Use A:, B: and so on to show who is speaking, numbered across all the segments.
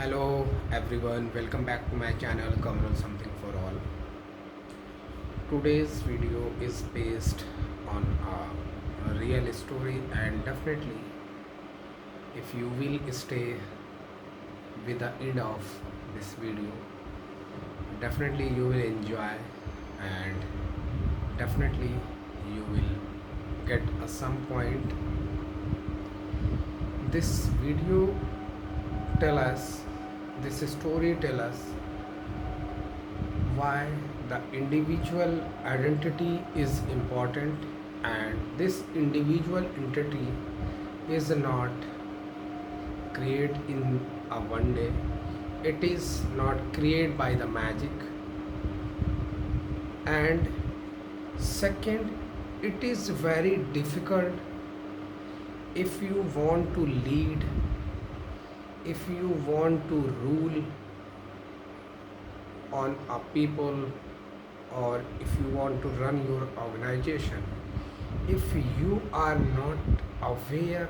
A: Hello everyone, welcome back to my channel Kamrul Something for All. Today's video is based on a real story, and definitely if you will stay with the end of this video, definitely you will enjoy, and definitely you will get some point. This video tell us, this story tell us why the individual identity is important, and this individual entity is not created in a one day. It is not created by the magic. And second, it is very difficult if you want to lead, if you want to rule on a people, or if you want to run your organization, if you are not aware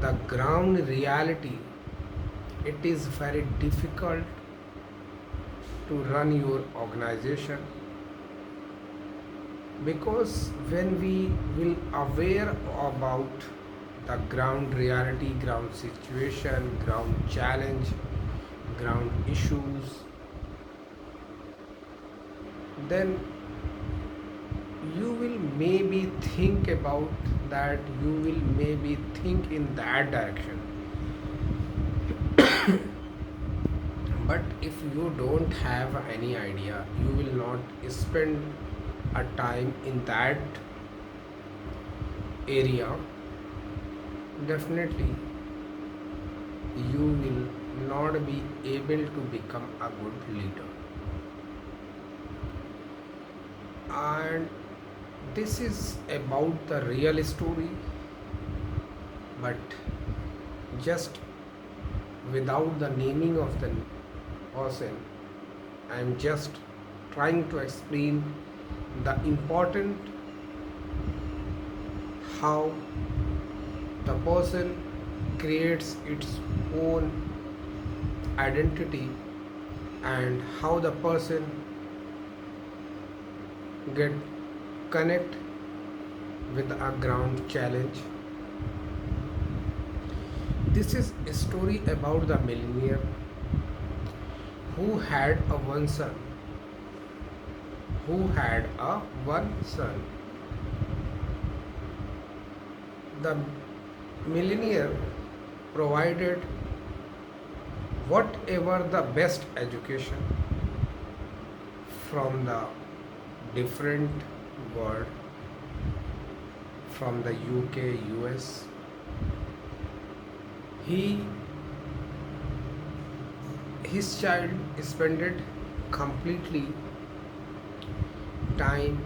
A: the ground reality, it is very difficult to run your organization. Because when we will aware about the ground reality, ground situation, ground challenge, ground issues, then you will maybe think about that, you will maybe think in that direction. But if you don't have any idea, you will not spend a time in that area, definitely you will not be able to become a good leader. And this is about the real story, but just without the naming of the person, I am just trying to explain the important how the person creates its own identity, and how the person get connect with a ground challenge. This is a story about the millionaire who had a one son, who had a one son. The millionaire provided whatever the best education from the different world, from the UK, US. His child spent completely time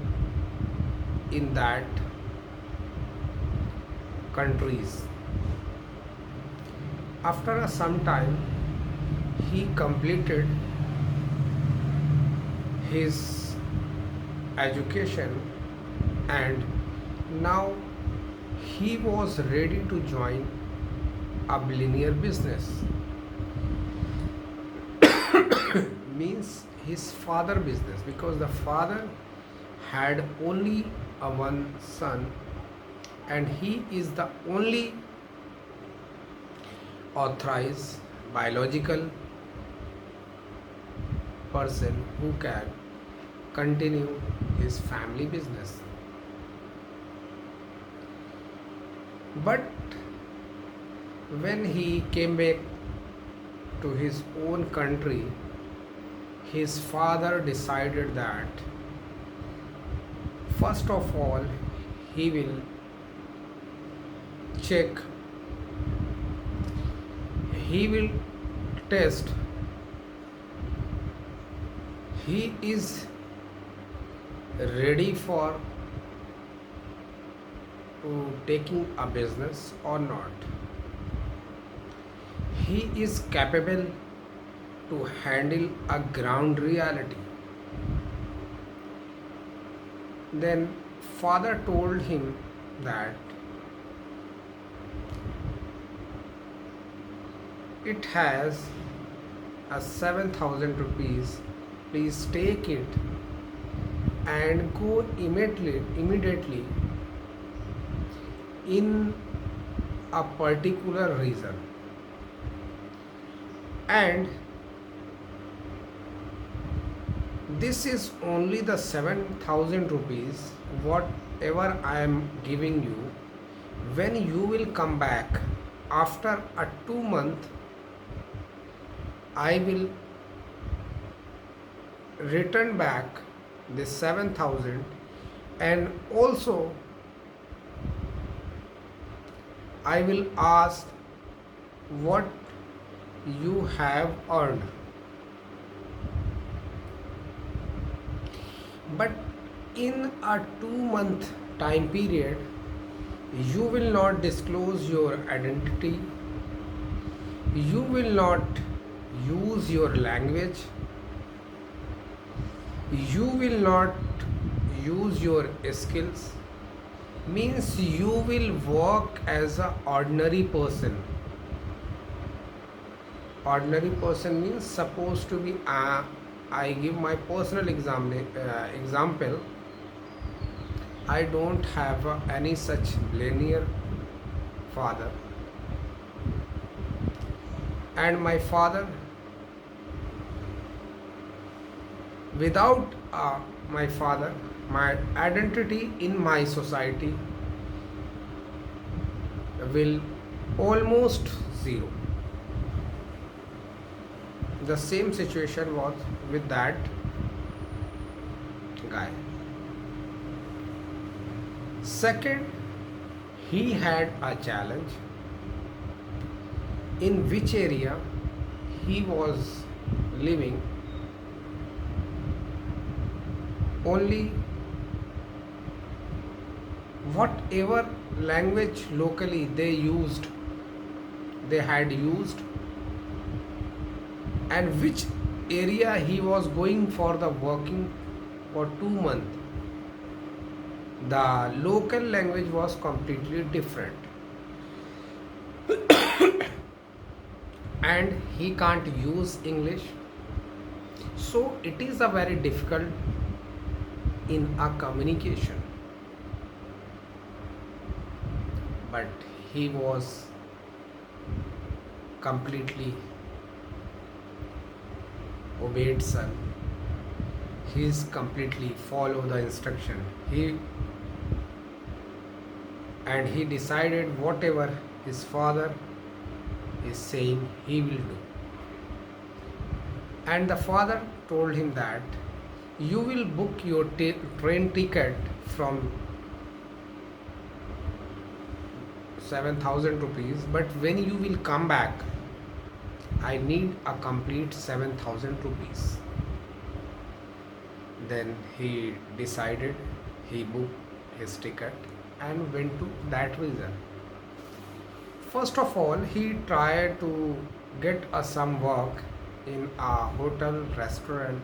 A: in that countries. After some time, he completed his education, and now he was ready to join a billionaire business. Means his father business, because the father had only a one son, and he is the only authorized biological person who can continue his family business. But when he came back to his own country, his father decided that first of all he will check, he will test he is ready for to taking a business or not. He is capable to handle a ground reality. Then father told him that it has a 7,000 rupees. Please take it and go immediately in a particular region, and this is only the 7,000 rupees whatever I am giving you. When you will come back after a 2 month, I will return back this 7,000, and also I will ask what you have earned. But in a 2 month time period, you will not disclose your identity, you will not use your language, you will not use your skills, means you will work as a ordinary person. Ordinary person means supposed to be I give my personal example. I don't have any such linear father, and my father, without my father, my identity in my society will almost zero. The same situation was with that guy. Second, he had a challenge in which area he was living. Only whatever language locally they had used, and which area he was going for the working for 2 months, the local language was completely different, and he can't use English. So it is a very difficult in a communication. But he was completely obeyed son. He is completely follow the instruction. He decided whatever his father is saying he will do. And the father told him that you will book your train ticket from 7,000 rupees, but when you will come back, I need a complete 7,000 rupees. Then he decided, he booked his ticket and went to that region. First of all, he tried to get some work in a hotel restaurant,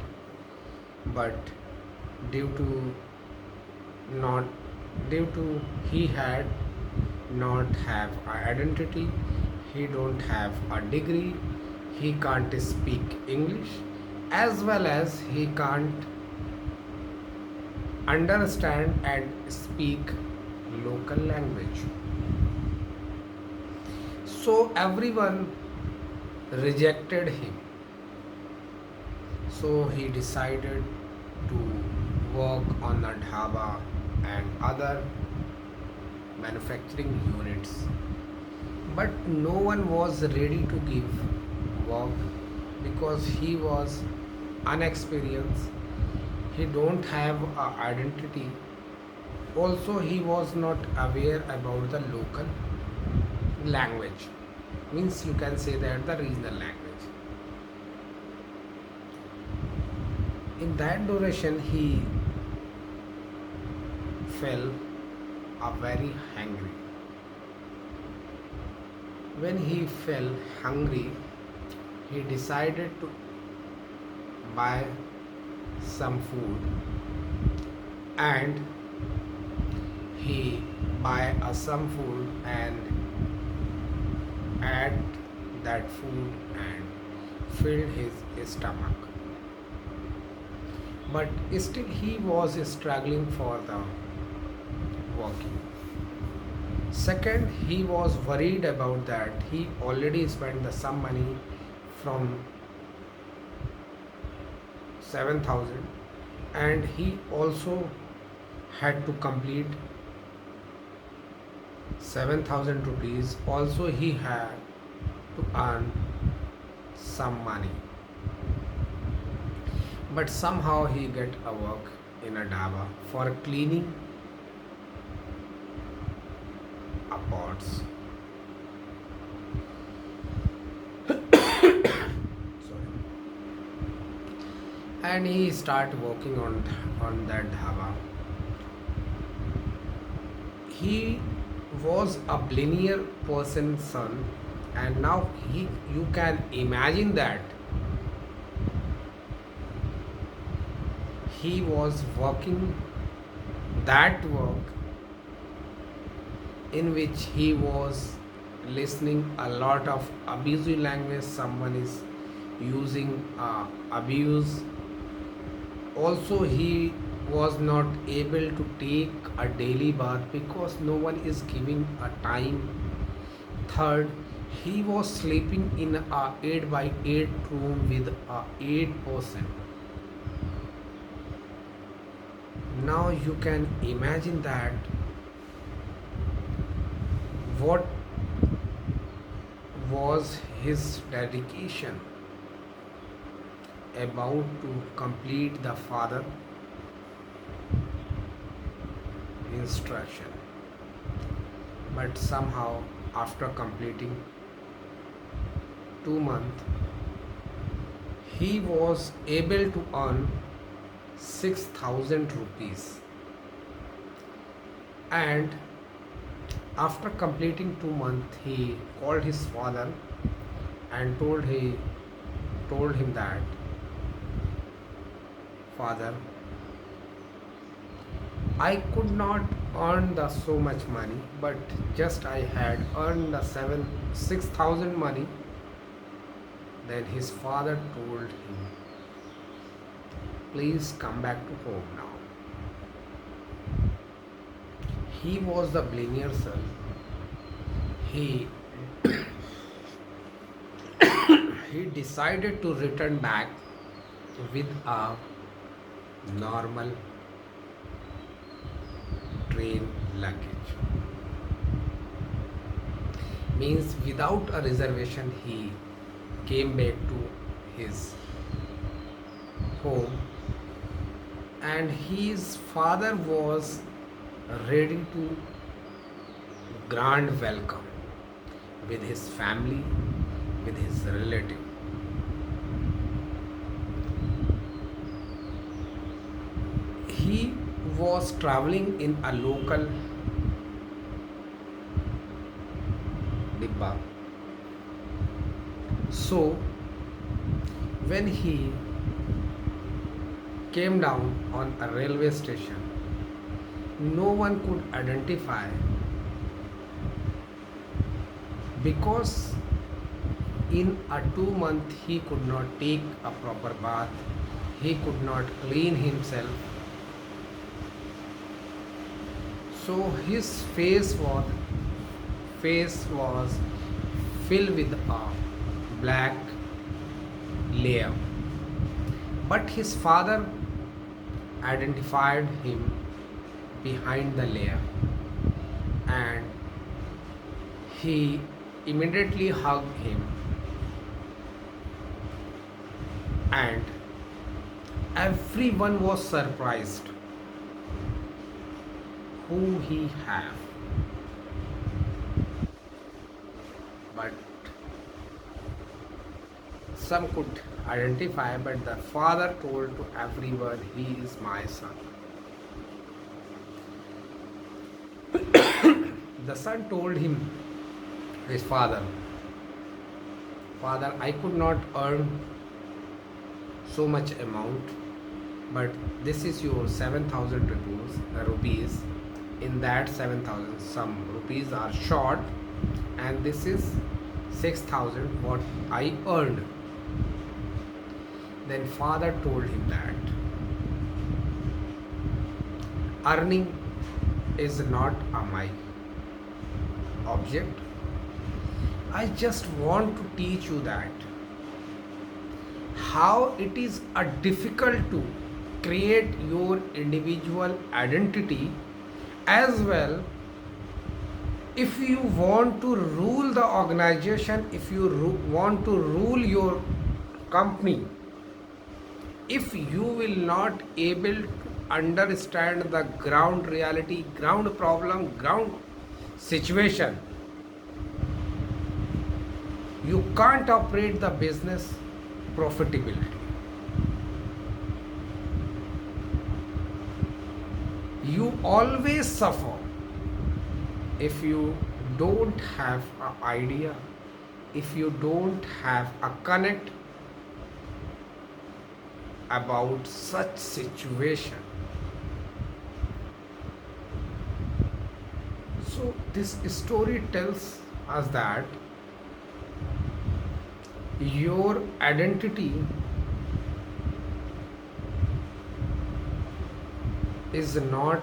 A: but due to not due to he had not have an identity, he don't have a degree, he can't speak English, as well as he can't understand and speak local language. So everyone rejected him. So he decided to work on the dhaba and other manufacturing units. But no one was ready to give work because he was unexperienced. He don't have a identity. Also, he was not aware about the local language. Means you can say that the regional language. In that duration, he fell very hungry. When he fell hungry, he decided to buy some food, and he buy some food and at that food and filled his stomach. But still, he was struggling for the walking. Second, he was worried about that he already spent the some money from 7,000, and he also had to complete 7,000 rupees. Also, he had to earn some money. But somehow he get a work in a dhaba for cleaning a pots. Sorry. And he start working on that dhaba. He was a billionaire person's son, and now you can imagine that he was working that work in which he was listening a lot of abusive language. Someone is using abuse. Also, he was not able to take a daily bath because no one is giving a time. Third, he was sleeping in a 8 by 8 room with a 8 person. Now you can imagine that what was his dedication about to complete the father instruction. But somehow, after completing 2 months, he was able to earn 6,000 rupees. And after completing 2 months, he called his father and told him that, Father, I could not earn the so much money, but just I had earned the 6,000 money. Then his father told him, please come back to home now. He was the billionaire son. He he decided to return back with a normal train luggage. Means without a reservation, he came back to his home, and his father was ready to grand welcome with his family, with his relative. He was traveling in a local dibba. So when he came down on a railway station, no one could identify because in a 2 month he could not take a proper bath, he could not clean himself. So his face was filled with a black layer. But his father identified him behind the layer, and he immediately hugged him, and everyone was surprised who he have. But some could identify, but the father told to everyone, he is my son. The son told him, his father, Father, I could not earn so much amount, but this is your 7,000 rupees. In that 7,000, some rupees are short, and this is 6,000 what I earned. Then father told him that earning is not my object. I just want to teach you that how it is difficult to create your individual identity as well. If you want to rule the organization, if you want to rule your company, if you will not able to understand the ground reality, ground problem, ground situation, you can't operate the business profitability. You always suffer if you don't have an idea, if you don't have a connect about such situation. So this story tells us that your identity is not,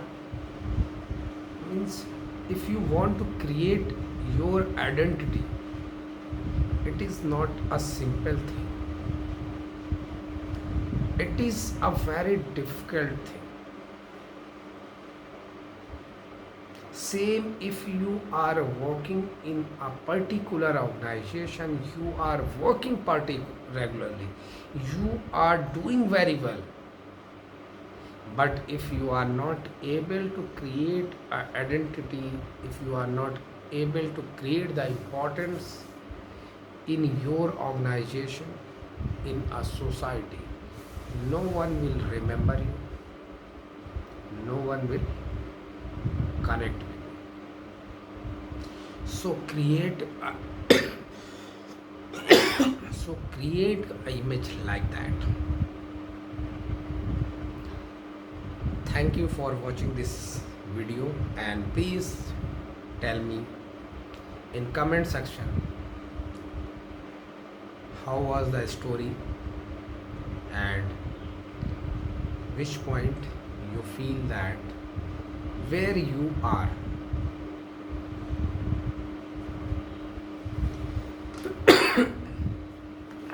A: means if you want to create your identity, it is not a simple thing. It is a very difficult thing. Same if you are working in a particular organization, you are working regularly, you are doing very well. But if you are not able to create an identity, if you are not able to create the importance in your organization, in a society, no one will remember you, no one will connect with you. So create create an image like that. Thank you for watching this video, and please tell me in comment section how was the story and which point you feel that where you are.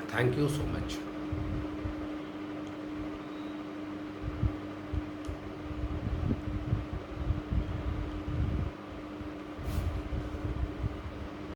A: Thank you so much.